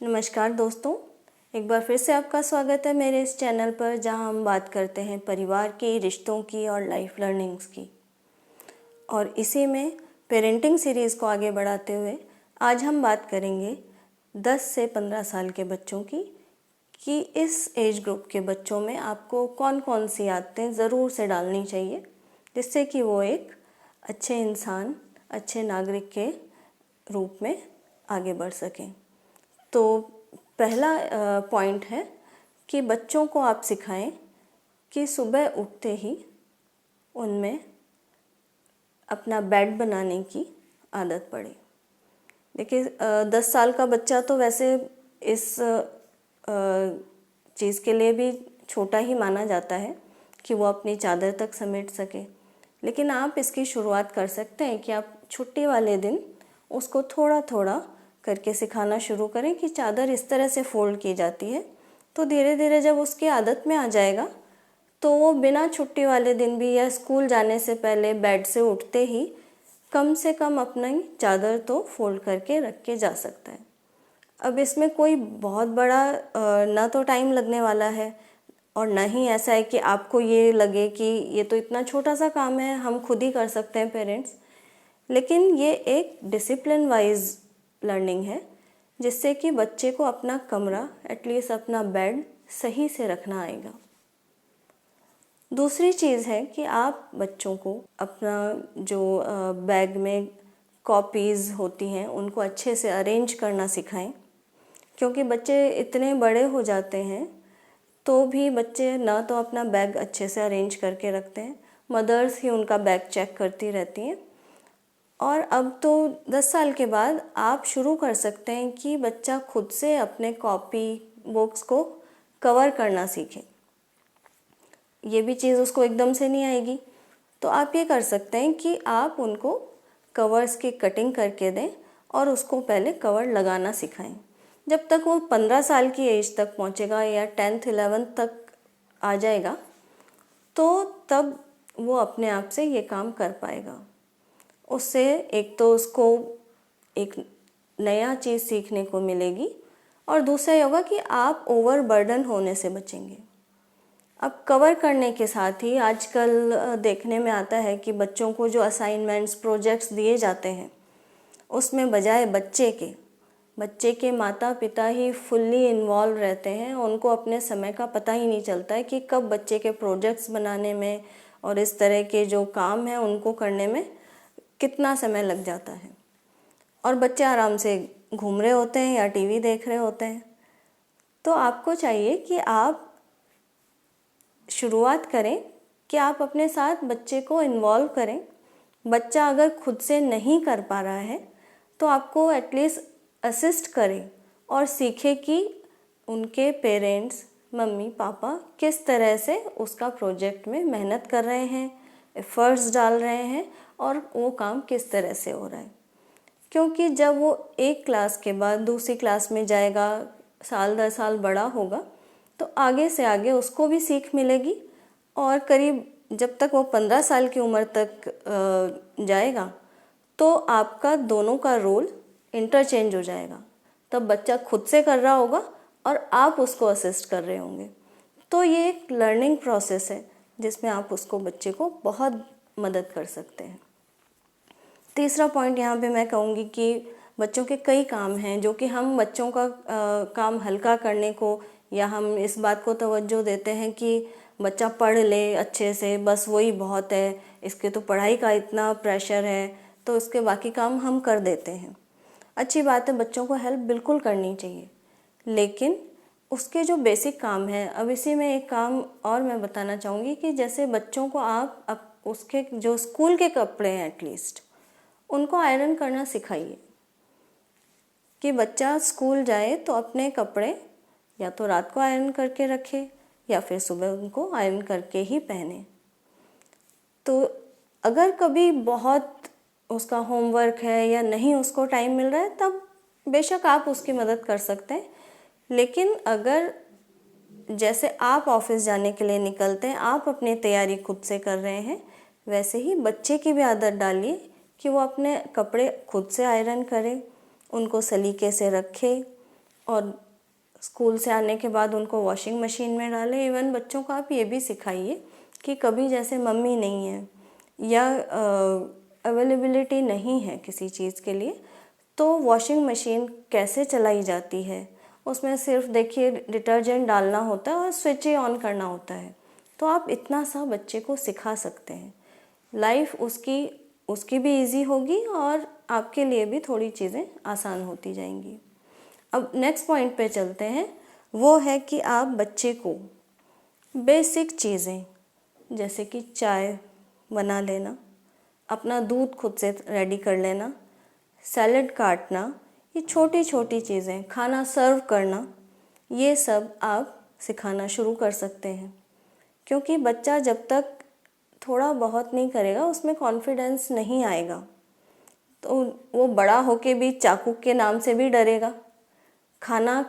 नमस्कार दोस्तों, एक बार फिर से आपका स्वागत है मेरे इस चैनल पर जहां हम बात करते हैं परिवार की, रिश्तों की और लाइफ लर्निंग्स की। और इसी में पेरेंटिंग सीरीज़ को आगे बढ़ाते हुए आज हम बात करेंगे 10 से 15 साल के बच्चों की कि इस एज ग्रुप के बच्चों में आपको कौन कौन सी आदतें ज़रूर से डालनी चाहिए जिससे कि वो एक अच्छे इंसान, अच्छे नागरिक के रूप में आगे बढ़ सकें। तो पहला पॉइंट है कि बच्चों को आप सिखाएं कि सुबह उठते ही उनमें अपना बेड बनाने की आदत पड़े। देखिए 10 साल का बच्चा तो वैसे इस चीज़ के लिए भी छोटा ही माना जाता है कि वो अपनी चादर तक समेट सके, लेकिन आप इसकी शुरुआत कर सकते हैं कि आप छुट्टी वाले दिन उसको थोड़ा थोड़ा करके सिखाना शुरू करें कि चादर इस तरह से फोल्ड की जाती है। तो धीरे धीरे जब उसकी आदत में आ जाएगा तो वो बिना छुट्टी वाले दिन भी या स्कूल जाने से पहले बेड से उठते ही कम से कम अपनी चादर तो फोल्ड करके रख के जा सकता है। अब इसमें कोई बहुत बड़ा ना तो टाइम लगने वाला है और ना ही ऐसा है कि आपको ये लगे कि ये तो इतना छोटा सा काम है, हम खुद ही कर सकते हैं पेरेंट्स। लेकिन ये एक डिसिप्लिन वाइज लर्निंग है जिससे कि बच्चे को अपना कमरा, एटलीस्ट अपना बेड सही से रखना आएगा। दूसरी चीज़ है कि आप बच्चों को अपना जो बैग में कॉपीज़ होती हैं उनको अच्छे से अरेंज करना सिखाएं, क्योंकि बच्चे इतने बड़े हो जाते हैं तो भी बच्चे ना तो अपना बैग अच्छे से अरेंज करके रखते हैं, मदर्स ही उनका बैग चेक करती रहती हैं। और अब तो 10 साल के बाद आप शुरू कर सकते हैं कि बच्चा खुद से अपने कॉपी बुक्स को कवर करना सीखे। ये भी चीज़ उसको एकदम से नहीं आएगी, तो आप ये कर सकते हैं कि आप उनको कवर्स की कटिंग करके दें और उसको पहले कवर लगाना सिखाएं। जब तक वो 15 साल की एज तक पहुंचेगा या 10th 11th तक आ जाएगा तो तब वो अपने आप से ये काम कर पाएगा। उससे एक तो उसको एक नया चीज़ सीखने को मिलेगी और दूसरा ये होगा कि आप ओवरबर्डन होने से बचेंगे। अब कवर करने के साथ ही आजकल देखने में आता है कि बच्चों को जो असाइनमेंट्स, प्रोजेक्ट्स दिए जाते हैं उसमें बजाय बच्चे के माता पिता ही फुल्ली इन्वॉल्व रहते हैं। उनको अपने समय का पता ही नहीं चलता है कि कब बच्चे के प्रोजेक्ट्स बनाने में और इस तरह के जो काम हैं उनको करने में कितना समय लग जाता है, और बच्चे आराम से घूम रहे होते हैं या टीवी देख रहे होते हैं। तो आपको चाहिए कि आप शुरुआत करें कि आप अपने साथ बच्चे को इन्वॉल्व करें। बच्चा अगर खुद से नहीं कर पा रहा है तो आपको एटलीस्ट असिस्ट करें और सीखे कि उनके पेरेंट्स, मम्मी पापा किस तरह से उसका प्रोजेक्ट में मेहनत कर रहे हैं, एफर्ट्स डाल रहे हैं और वो काम किस तरह से हो रहा है। क्योंकि जब वो एक क्लास के बाद दूसरी क्लास में जाएगा, साल दर साल बड़ा होगा, तो आगे से आगे उसको भी सीख मिलेगी और करीब जब तक वो 15 साल की उम्र तक जाएगा तो आपका दोनों का रोल इंटरचेंज हो जाएगा। तब बच्चा खुद से कर रहा होगा और आप उसको असिस्ट कर रहे होंगे। तो ये एक लर्निंग प्रोसेस है जिसमें आप उसको, बच्चे को बहुत मदद कर सकते हैं। तीसरा पॉइंट यहाँ पे मैं कहूँगी कि बच्चों के कई काम हैं जो कि हम बच्चों का काम हल्का करने को, या हम इस बात को तवज्जो देते हैं कि बच्चा पढ़ ले अच्छे से, बस वही बहुत है, इसके तो पढ़ाई का इतना प्रेशर है तो इसके बाकी काम हम कर देते हैं। अच्छी बात है, बच्चों को हेल्प बिल्कुल करनी चाहिए, लेकिन उसके जो बेसिक काम है, अब इसी में एक काम और मैं बताना चाहूँगी कि जैसे बच्चों को आप उसके जो स्कूल के कपड़े हैं एटलीस्ट उनको आयरन करना सिखाइए कि बच्चा स्कूल जाए तो अपने कपड़े या तो रात को आयरन करके रखे या फिर सुबह उनको आयरन करके ही पहने। तो अगर कभी बहुत उसका होमवर्क है या नहीं उसको टाइम मिल रहा है तब बेशक आप उसकी मदद कर सकते हैं, लेकिन अगर जैसे आप ऑफिस जाने के लिए निकलते हैं, आप अपनी तैयारी खुद से कर रहे हैं, वैसे ही बच्चे की भी आदत डालिए कि वो अपने कपड़े खुद से आयरन करे, उनको सलीके से रखे और स्कूल से आने के बाद उनको वॉशिंग मशीन में डालें। इवन बच्चों को आप ये भी सिखाइए कि कभी जैसे मम्मी नहीं है या अवेलेबिलिटी नहीं है किसी चीज़ के लिए, तो वॉशिंग मशीन कैसे चलाई जाती है, उसमें सिर्फ देखिए डिटर्जेंट डालना होता है और स्विच ही ऑन करना होता है। तो आप इतना सा बच्चे को सिखा सकते हैं। लाइफ उसकी भी इजी होगी और आपके लिए भी थोड़ी चीज़ें आसान होती जाएंगी। अब नेक्स्ट पॉइंट पे चलते हैं, वो है कि आप बच्चे को बेसिक चीज़ें जैसे कि चाय बना लेना, अपना दूध खुद से रेडी कर लेना, सैलेड काटना, ये छोटी छोटी चीज़ें, खाना सर्व करना, ये सब आप सिखाना शुरू कर सकते हैं। क्योंकि बच्चा जब तक थोड़ा बहुत नहीं करेगा उसमें कॉन्फिडेंस नहीं आएगा, तो वो बड़ा होके भी चाकू के नाम से भी डरेगा। खाना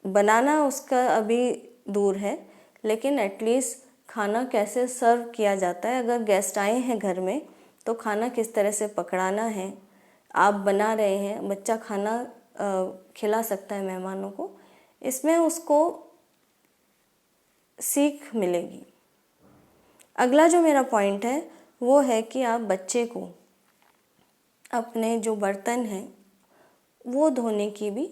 बनाना उसका अभी दूर है, लेकिन एटलीस्ट खाना कैसे सर्व किया जाता है, अगर गेस्ट आए हैं घर में तो खाना किस तरह से पकड़ाना है, आप बना रहे हैं, बच्चा खाना खिला सकता है मेहमानों को, इसमें उसको सीख मिलेगी। अगला जो मेरा पॉइंट है वो है कि आप बच्चे को अपने जो बर्तन हैं वो धोने की भी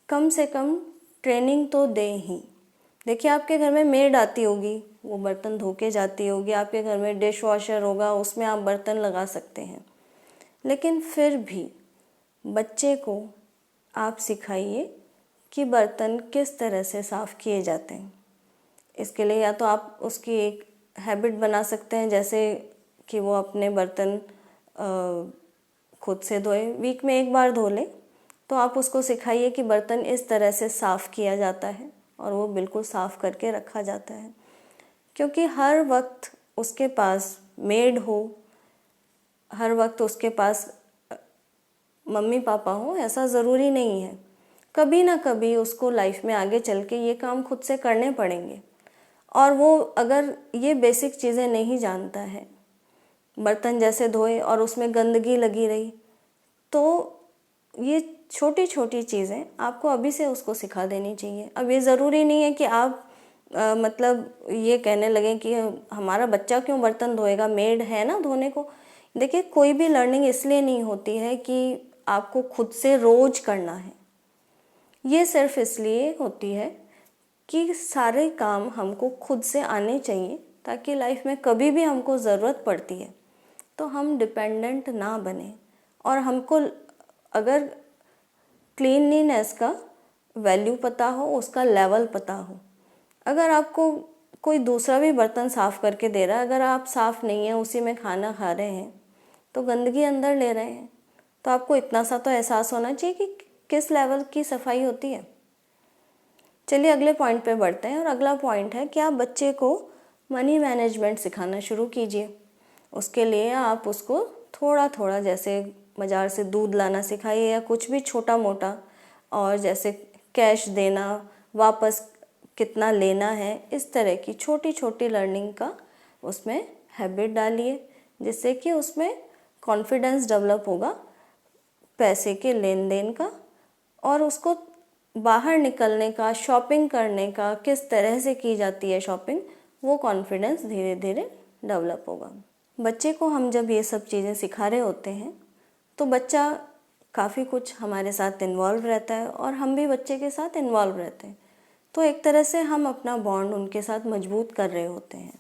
कम से कम ट्रेनिंग तो दें ही। देखिए आपके घर में मेड आती होगी, वो बर्तन धो के जाती होगी, आपके घर में डिश वॉशर होगा, उसमें आप बर्तन लगा सकते हैं, लेकिन फिर भी बच्चे को आप सिखाइए कि बर्तन किस तरह से साफ़ किए जाते हैं। इसके लिए या तो आप उसकी एक हैबिट बना सकते हैं, जैसे कि वो अपने बर्तन खुद से धोए, वीक में एक बार धो ले, तो आप उसको सिखाइए कि बर्तन इस तरह से साफ़ किया जाता है और वो बिल्कुल साफ़ करके रखा जाता है। क्योंकि हर वक्त उसके पास मेड हो, हर वक्त उसके पास मम्मी पापा हो, ऐसा ज़रूरी नहीं है। कभी ना कभी उसको लाइफ में आगे चल के ये काम खुद से करने पड़ेंगे, और वो अगर ये बेसिक चीज़ें नहीं जानता है, बर्तन जैसे धोए और उसमें गंदगी लगी रही, तो ये छोटी छोटी चीज़ें आपको अभी से उसको सिखा देनी चाहिए। अब ये ज़रूरी नहीं है कि आप मतलब ये कहने लगें कि हमारा बच्चा क्यों बर्तन धोएगा, मेड है ना धोने को। देखिए कोई भी लर्निंग इसलिए नहीं होती है कि आपको खुद से रोज करना है, ये सिर्फ इसलिए होती है कि सारे काम हमको खुद से आने चाहिए, ताकि लाइफ में कभी भी हमको ज़रूरत पड़ती है तो हम डिपेंडेंट ना बने। और हमको अगर क्लीनलीनेस का वैल्यू पता हो, उसका लेवल पता हो, अगर आपको कोई दूसरा भी बर्तन साफ़ करके दे रहा है, अगर आप साफ़ नहीं है, उसी में खाना खा रहे हैं, तो गंदगी अंदर ले रहे हैं, तो आपको इतना सा तो एहसास होना चाहिए कि किस लेवल की सफाई होती है। चलिए अगले पॉइंट पे बढ़ते हैं, और अगला पॉइंट है कि आप बच्चे को मनी मैनेजमेंट सिखाना शुरू कीजिए। उसके लिए आप उसको थोड़ा थोड़ा, जैसे बाज़ार से दूध लाना सिखाइए या कुछ भी छोटा मोटा, और जैसे कैश देना, वापस कितना लेना है, इस तरह की छोटी छोटी लर्निंग का उसमें हैबिट डालिए, जिससे कि उसमें कॉन्फिडेंस डेवलप होगा पैसे के लेन देन का, और उसको बाहर निकलने का, शॉपिंग करने का, किस तरह से की जाती है शॉपिंग, वो कॉन्फिडेंस धीरे धीरे डेवलप होगा। बच्चे को हम जब ये सब चीज़ें सिखा रहे होते हैं तो बच्चा काफ़ी कुछ हमारे साथ इन्वॉल्व रहता है और हम भी बच्चे के साथ इन्वॉल्व रहते हैं, तो एक तरह से हम अपना बॉन्ड उनके साथ मजबूत कर रहे होते हैं।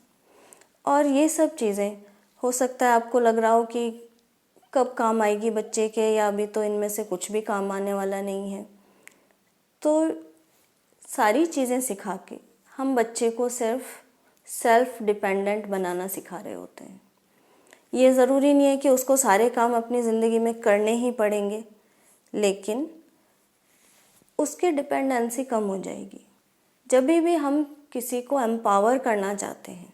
और ये सब चीज़ें हो सकता है आपको लग रहा हो कि कब काम आएगी बच्चे के, या अभी तो इनमें से कुछ भी काम आने वाला नहीं है, तो सारी चीज़ें सिखा के हम बच्चे को सिर्फ सेल्फ डिपेंडेंट बनाना सिखा रहे होते हैं। ये ज़रूरी नहीं है कि उसको सारे काम अपनी ज़िंदगी में करने ही पड़ेंगे, लेकिन उसकी डिपेंडेंसी कम हो जाएगी। जब भी हम किसी को एम्पावर करना चाहते हैं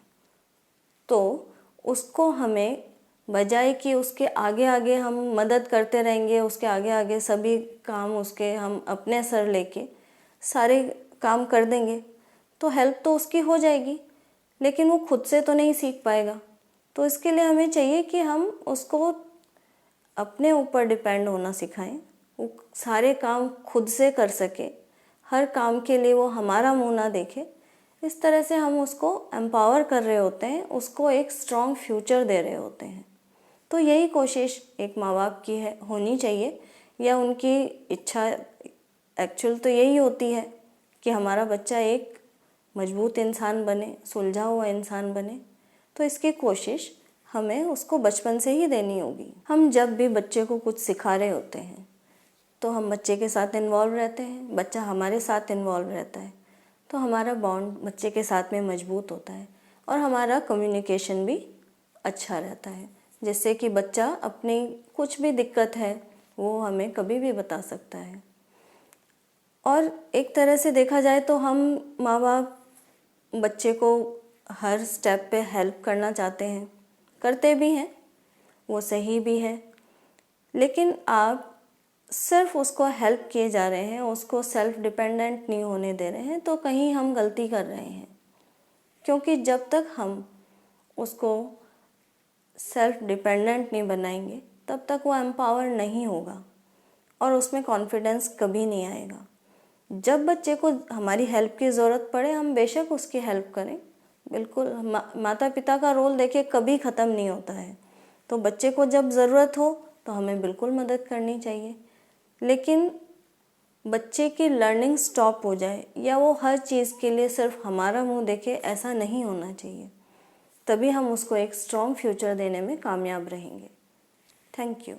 तो उसको हमें, बजाय कि उसके आगे आगे हम मदद करते रहेंगे, उसके आगे आगे सभी काम उसके हम अपने सर लेके सारे काम कर देंगे, तो हेल्प तो उसकी हो जाएगी, लेकिन वो खुद से तो नहीं सीख पाएगा। तो इसके लिए हमें चाहिए कि हम उसको अपने ऊपर डिपेंड होना सिखाएं, वो सारे काम खुद से कर सके, हर काम के लिए वो हमारा मुंह ना देखे, इस तरह से हम उसको एम्पावर कर रहे होते हैं, उसको एक स्ट्रॉन्ग फ्यूचर दे रहे होते हैं। तो यही कोशिश एक माँ बाप की है, होनी चाहिए, या उनकी इच्छा एक्चुअल तो यही होती है कि हमारा बच्चा एक मजबूत इंसान बने, सुलझा हुआ इंसान बने। तो इसकी कोशिश हमें उसको बचपन से ही देनी होगी। हम जब भी बच्चे को कुछ सिखा रहे होते हैं तो हम बच्चे के साथ इन्वॉल्व रहते हैं, बच्चा हमारे साथ इन्वॉल्व रहता है, तो हमारा बॉन्ड बच्चे के साथ में मजबूत होता है और हमारा कम्युनिकेशन भी अच्छा रहता है, जिससे कि बच्चा अपनी कुछ भी दिक्कत है वो हमें कभी भी बता सकता है। और एक तरह से देखा जाए तो हम माँ बाप बच्चे को हर स्टेप पे हेल्प करना चाहते हैं, करते भी हैं, वो सही भी है, लेकिन आप सिर्फ उसको हेल्प किए जा रहे हैं, उसको सेल्फ डिपेंडेंट नहीं होने दे रहे हैं, तो कहीं हम गलती कर रहे हैं। क्योंकि जब तक हम उसको सेल्फ डिपेंडेंट नहीं बनाएंगे तब तक वो एम्पावर नहीं होगा और उसमें कॉन्फिडेंस कभी नहीं आएगा। जब बच्चे को हमारी हेल्प की ज़रूरत पड़े हम बेशक उसकी हेल्प करें, बिल्कुल। माता पिता का रोल देखिए कभी ख़त्म नहीं होता है, तो बच्चे को जब ज़रूरत हो तो हमें बिल्कुल मदद करनी चाहिए, लेकिन बच्चे की लर्निंग स्टॉप हो जाए या वो हर चीज़ के लिए सिर्फ हमारा मुंह देखे, ऐसा नहीं होना चाहिए। तभी हम उसको एक स्ट्रॉन्ग फ्यूचर देने में कामयाब रहेंगे। Thank you.